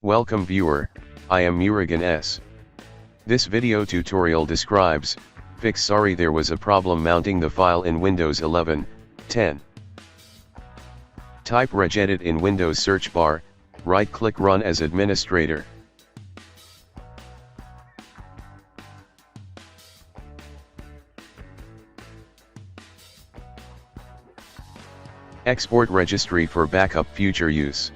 Welcome viewer, I am Murugan S. This video tutorial describes, sorry there was a problem mounting the file in Windows 11, 10. Type regedit in Windows search bar, right-click Run as administrator. Export registry for backup future use.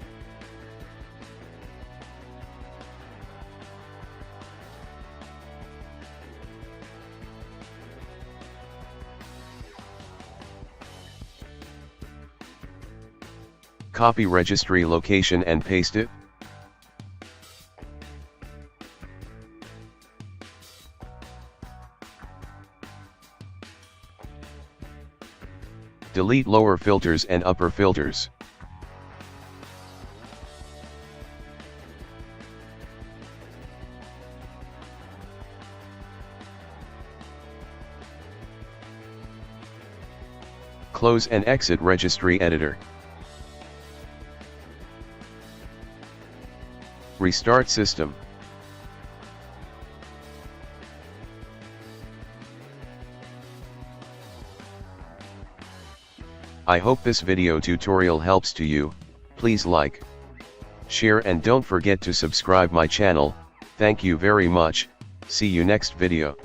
Copy registry location and paste it. Delete lower filters and upper filters. Close and exit registry editor. Restart system. I hope this video tutorial helps to you. Please like, share and don't forget to subscribe my channel. Thank you very much. See you next video.